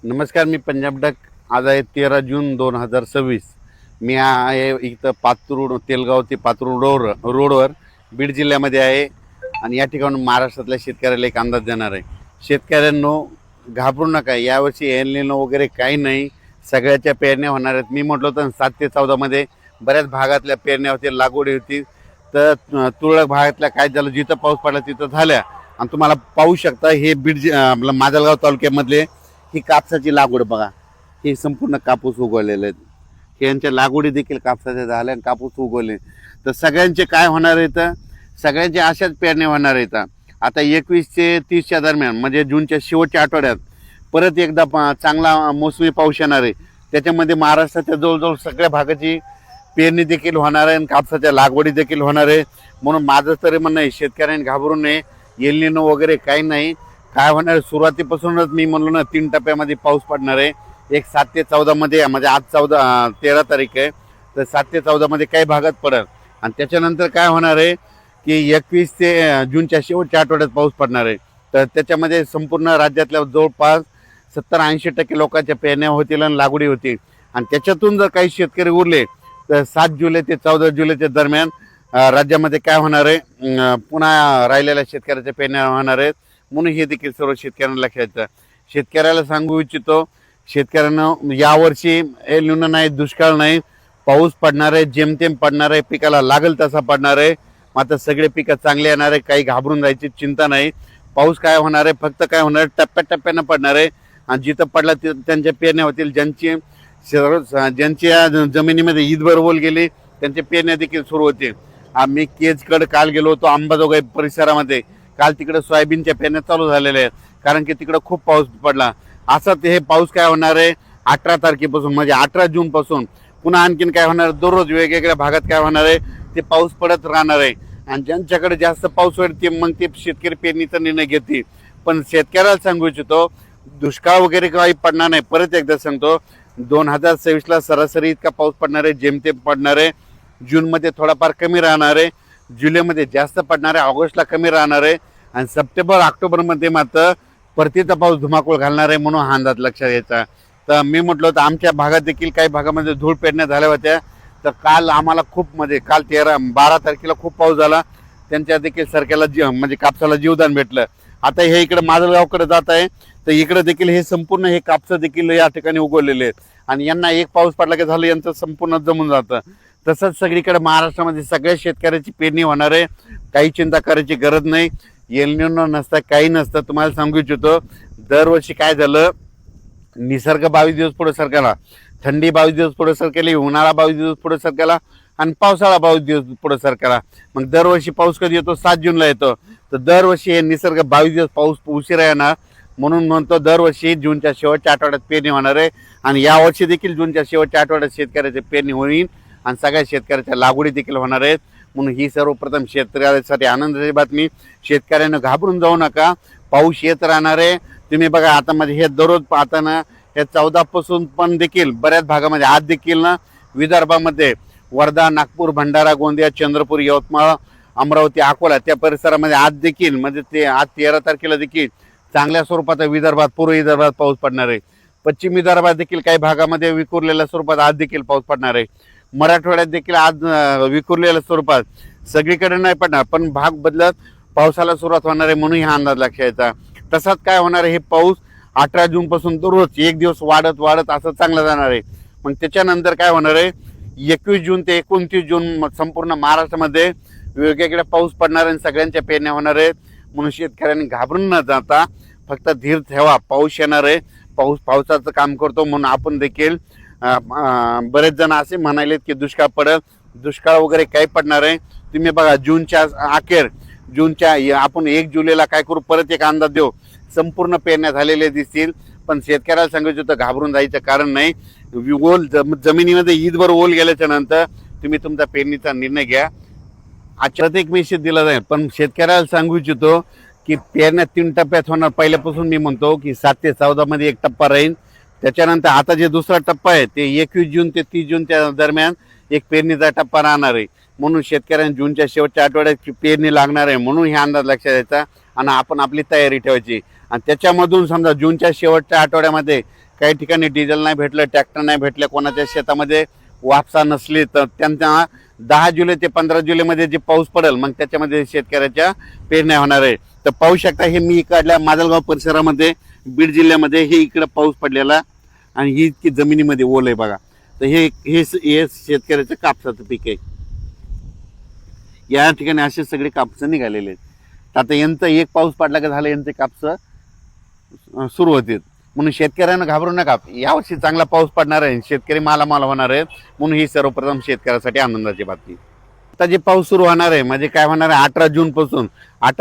नमस्कार, मी पंजाब डक. आज आहे 13 जून 2026. मी आहे इथं पातूर तेलगाव ते पातूर रोडवर बीड जिल्ह्यामध्ये आहे. आणि या ठिकाणून महाराष्ट्रातल्या शेतकऱ्याला एक अंदाज देणार आहे. शेतकऱ्यांनो, घाबरू नका. यावर्षी एल निनो वगैरे काही नाही. सगळ्याच्या पेरण्या होणार आहेत. मी म्हटलं होतं 7 ते 14 बऱ्याच भागातल्या पेरण्या होतील, लागवडी होती. तर तुरळक भागातल्या काय झालं, जिथं पाऊस पडला तिथं झाल्या. आणि तुम्हाला पाहू शकता, हे बीड आपलं माजलगाव तालुक्यामधले ही कापसाची लागवड बघा. हे संपूर्ण कापूस उगवलेले आहेत. हे यांच्या लागवडी देखील कापसाच्या झाल्या आणि कापूस उगवले. तर सगळ्यांचे काय होणार आहे, तर सगळ्यांचे अशाच पेरण्या होणार आहेत. आता 21 ते 30च्या दरम्यान, म्हणजे जूनच्या शेवटच्या आठवड्यात परत एकदा चांगला मोसमी पाऊस येणार आहे. त्याच्यामध्ये महाराष्ट्राच्या जवळजवळ सगळ्या भागाची पेरणी देखील होणार आहे आणि कापसाच्या लागवडी देखील होणार आहे. म्हणून माझं तरी म्हणणं आहे, शेतकऱ्यांनी घाबरू नये. एल निनो वगैरे काही नाही. काय होणार, सुरुवातीपासूनच मी म्हणलो ना, 3 टप्प्यामध्ये पाऊस पडणार आहे. एक 7 ते 14 म्हणजे आज 13 तारीख आहे. तर 7 ते 14 काही भागात पडेल. आणि त्याच्यानंतर काय होणार आहे की 21 ते जूनच्या शेवटच्या आठवड्यात पाऊस पडणार आहे. तर त्याच्यामध्ये संपूर्ण राज्यातल्या जवळपास 70-80% लोकांच्या पेरण्या होतील आणि लागवडी होतील. आणि त्याच्यातून जर काही शेतकरी उरले तर 7 जुलै ते 14 जुलैच्या दरम्यान राज्यामध्ये काय होणार आहे, पुन्हा राहिलेल्या शेतकऱ्याच्या पेरण्या होणार आहेत. म्हणून हे देखील सर्व शेतकऱ्यांना लक्षात येतं. शेतकऱ्याला सांगू इच्छितो, शेतकऱ्यांना यावर्षी एल निनो नाही, दुष्काळ नाही, पाऊस पडणार आहे, जेमतेम पडणार आहे, पिकाला लागेल तसा पडणार आहे. मात्र सगळे पिकं चांगले येणार आहे. काही घाबरून जायची चिंता नाही. पाऊस काय होणार आहे, फक्त काय होणार आहे, टप्प्याटप्प्यानं पडणार आहे. आणि जिथं पडला तिथं त्यांच्या पेरण्या होतील. ज्यांच्या जमिनीमध्ये ईदभर ओल गेली त्यांच्या पेरण्या देखील सुरू होतील. आम्ही केजकडे काल गेलो होतो, अंबाजोगाई परिसरामध्ये. काल तिकडे सोयाबीनच्या पेरण्या चालू झालेल्या आहेत, कारण की तिकडे खूप पाऊस पडला. असं हे पाऊस काय होणार आहे, 18 तारखेपासून म्हणजे 18 जूनपासून पुन्हा आणखीन काय होणार, दररोज वेगवेगळ्या भागात काय होणार आहे, ते पाऊस पडत राहणार आहे. आणि ज्यांच्याकडे जास्त पाऊस होईल ते मग ते शेतकरी पेरणीचा निर्णय घेतील. पण शेतकऱ्याला सांगू इच्छितो, दुष्काळ वगैरे काही पडणार नाही. परत एकदा सांगतो, 2026ला सरासरी इतका पाऊस पडणार आहे, जेमतेम पडणार आहे. जूनमध्ये थोडाफार कमी राहणार आहे, जुलैमध्ये जास्त पडणार आहे, ऑगस्टला कमी राहणार आहे. आणि सप्टेंबर ऑक्टोबरमध्ये मात्र परतीचा पाऊस धुमाकूळ घालणार आहे. म्हणून हा अंदाज लक्षात घ्यायचा. तर मी म्हटलं होतं, आमच्या भागात देखील काही भागामध्ये धूळ पेरण्या झाल्या होत्या. तर काल आम्हाला खूप काल 12 तारखेला खूप पाऊस झाला. त्यांच्या देखील सरक्याला म्हणजे कापसाला जीवदान भेटलं. आता हे इकडे माजलगावकडे जात आहे, तर इकडे देखील हे संपूर्ण हे कापसं देखील या ठिकाणी उगवलेले आहेत. आणि यांना एक पाऊस पडला की झालं, यांचं संपूर्ण जमून जातं. तसंच सगळीकडे महाराष्ट्रामध्ये सगळ्या शेतकऱ्याची पेरणी होणार आहे. काही चिंता करायची गरज नाही. एल निनो नसतं, काही नसतं. तुम्हाला सांगू इच्छितो, दरवर्षी काय झालं, निसर्ग 22 दिवस पुढे सरकला, थंडी 22 दिवस पुढे सरकली, उन्हाळा 22 दिवस पुढे सरकला आणि पावसाळा 22 दिवस पुढे सरकला. मग दरवर्षी पाऊस कधी येतो, 7 जूनला येतो. तर दरवर्षी हे निसर्ग 22 दिवस पाऊस उशिरा येणार. म्हणून म्हणतो, दरवर्षी जूनच्या शेवटच्या आठवड्यात पेरणी होणार आहे. आणि यावर्षी देखील जूनच्या शेवटच्या आठवड्यात शेतकऱ्याची पेरणी होईल आणि सगळ्या शेतकऱ्याच्या लागवडी देखील होणार आहेत. म्हणून ही सर्वप्रथम शेतकऱ्यासाठी आनंदाची बातमी. शेतकऱ्यांना घाबरून जाऊ नका, पाऊस येत राहणार आहे. तुम्ही बघा, आता म्हणजे हे दररोज पाहताना हे 14 पासून पण देखील बऱ्याच भागामध्ये, आज देखील ना विदर्भामध्ये वर्धा, नागपूर, भंडारा, गोंदिया, चंद्रपूर, यवतमाळ, अमरावती, अकोला त्या परिसरामध्ये आज देखील म्हणजे ते आज 13 तारखेला देखील चांगल्या स्वरूपात विदर्भात, पूर्व विदर्भात पाऊस पडणार आहे. पश्चिम विदर्भात देखील काही भागामध्ये विखुरलेल्या स्वरूपात आज देखील पाऊस पडणार आहे. मराठवाड्यात देखील आज विखुरलेल्या स्वरूपात, सगळीकडे नाही पडणार पण भाग बदलत पावसाला सुरुवात होणार आहे. म्हणून हा अंदाज लक्षात यायचा. तसाच काय होणार आहे, हे पाऊस 18 जूनपासून दररोज एक दिवस वाढत वाढत असं चांगलं जाणार आहे. मग त्याच्यानंतर काय होणार आहे, 21 जून ते 29 जून संपूर्ण महाराष्ट्रामध्ये वेगवेगळ्या पाऊस पडणार आहे आणि सगळ्यांच्या पेरण्या होणार आहेत. म्हणून शेतकऱ्यांनी घाबरून न जाता फक्त धीर ठेवा. पाऊस येणार आहे, पाऊस पावसाचं काम करतो. म्हणून आपण देखील बरेच जण असे म्हणालेत की दुष्काळ पडेल, दुष्काळ वगैरे काही पडणार आहे. तुम्ही बघा, जूनच्या अखेर, जूनच्या आपण 1 जुलैला काय करू, परत एक अंदाज देऊ. संपूर्ण पेरण्या झालेले दिसतील. पण शेतकऱ्याला सांगायचं होतं, घाबरून जायचं कारण नाही. ओल जमिनीमध्ये ईदभर ओल गेल्याच्या नंतर तुम्ही तुमचा पेरणीचा निर्णय घ्या. आजच्यात एक मेसेज दिला जाईल. पण शेतकऱ्याला सांगू इच्छितो की पेरण्या 3 टप्प्यात होणार. पहिल्यापासून मी म्हणतो की 7 ते 14 एक टप्पा राहील. त्याच्यानंतर आता जे दुसरा टप्पा आहे ते 21 जून ते 30 जूनच्या दरम्यान एक पेरणीचा टप्पा राहणार आहे. म्हणून शेतकऱ्यांनी जूनच्या शेवटच्या आठवड्यात पेरणी लागणार आहे. म्हणून हे अंदाज लक्षात द्यायचा आणि आपण आपली तयारी ठेवायची. आणि त्याच्यामधून समजा जूनच्या शेवटच्या आठवड्यामध्ये काही ठिकाणी डिझेल नाही भेटलं, ट्रॅक्टर नाही भेटले, कोणाच्या शेतामध्ये वापसा नसली, तर त्यांना 10 जुलै ते 15 जुलैमध्ये जे पाऊस पडेल मग त्याच्यामध्ये शेतकऱ्याच्या पेरण्या होणार आहे. तर पाहू शकता हे मी इकडल्या माजलगाव परिसरामध्ये बीड जिल्ह्यामध्ये हे इकडं पाऊस पडलेला आणि ही इतकी जमिनीमध्ये ओल आहे बघा. तर हे शेतकऱ्याचं कापसाचं पीक आहे. या ठिकाणी असे सगळे कापसं निघालेले आहेत. तर आता यांचं एक पाऊस पडला का झालं यांचे कापसं सुरू होतील. म्हणून शेतकऱ्यांना घाबरू नका, यावर्षी चांगला पाऊस पडणार आहे, शेतकरी मालामाल होणार आहे. म्हणून ही सर्वप्रथम शेतकऱ्यासाठी आनंदाची बातमी. आता जे पाऊस सुरू होणार आहे म्हणजे काय होणार आहे 18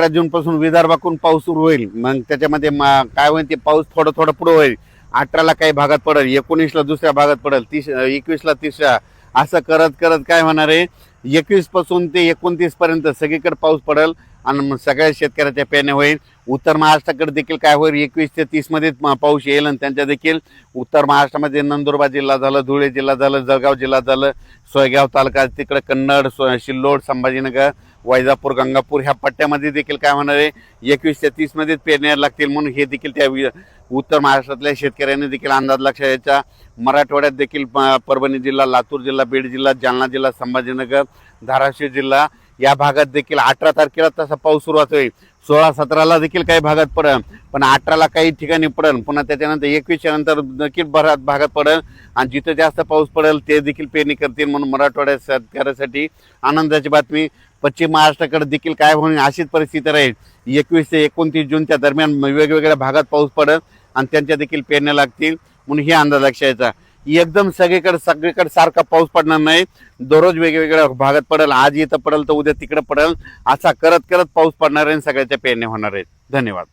जून पासून विदर्भाकडून पाऊस सुरू होईल. मग त्याच्यामध्ये काय होईल ते पाऊस थोडं थोडं पुढे होईल. 18ला काही भागात पडेल, 19ला दुसऱ्या भागात पडेल, 21ला तिसऱ्या, असं करत करत काय होणार आहे 21 पासून ते 29 पर्यंत सगळीकडे पाऊस पडेल आणि सगळ्या शेतकऱ्याच्या पेरण्या होईल. उत्तर महाराष्ट्राकडे देखील काय होईल 21 ते 30 मध्ये पाऊस येईल आणि त्यांच्या देखील उत्तर महाराष्ट्रामध्ये नंदुरबार जिल्हा झालं, धुळे जिल्हा झालं, जळगाव जिल्हा झालं, सोयगाव तालुका, तिकडे कन्नड, सिल्लोड, संभाजीनगर, वैजापूर, गंगापूर ह्या पट्ट्यामध्ये देखील काय होणार आहे 21 ते 30 मध्येच पेरण्या लागतील. म्हणून हे देखील त्या उत्तर महाराष्ट्रातल्या शेतकऱ्यांनी देखील अंदाज लक्षात घ्यायचा. मराठवाड्यात देखील परभणी जिल्हा, लातूर जिल्हा, बीड जिल्हा, जालना जिल्हा, संभाजीनगर, धाराशिव जिल्हा या भागात देखील 18 तारखेला तसा पाऊस सुरुवात होईल. 16-17ला देखील काही भागात पडेल, पण 18ला काही ठिकाणी पडेल. पुन्हा त्याच्यानंतर 21च्या नंतर देखील बऱ्याच भागात पडेल आणि जिथे जास्त पाऊस पडेल ते देखील पेरणी करतील. म्हणून मराठवाड्यात शेतकऱ्यासाठी आनंदाची बातमी. पश्चिम महाराष्ट्राकडे देखील काय होईल अशीच परिस्थिती राहील. 21 ते 29 जूनच्या दरम्यान वेगवेगळ्या भागात पाऊस पडेल आणि त्यांच्या देखील पेरण्या लागतील. म्हणून हे अंदाज लक्षात एकदम सगळीकडे सारखा पाऊस पडणार नाही. दररोज वेगवेगळ्या भागात पडेल. आज इथं पडेल तर उद्या तिकडे पडेल, असा करत करत पाऊस पडणार आहे. सगळ्याच्या पेरण्या होणार आहेत. धन्यवाद.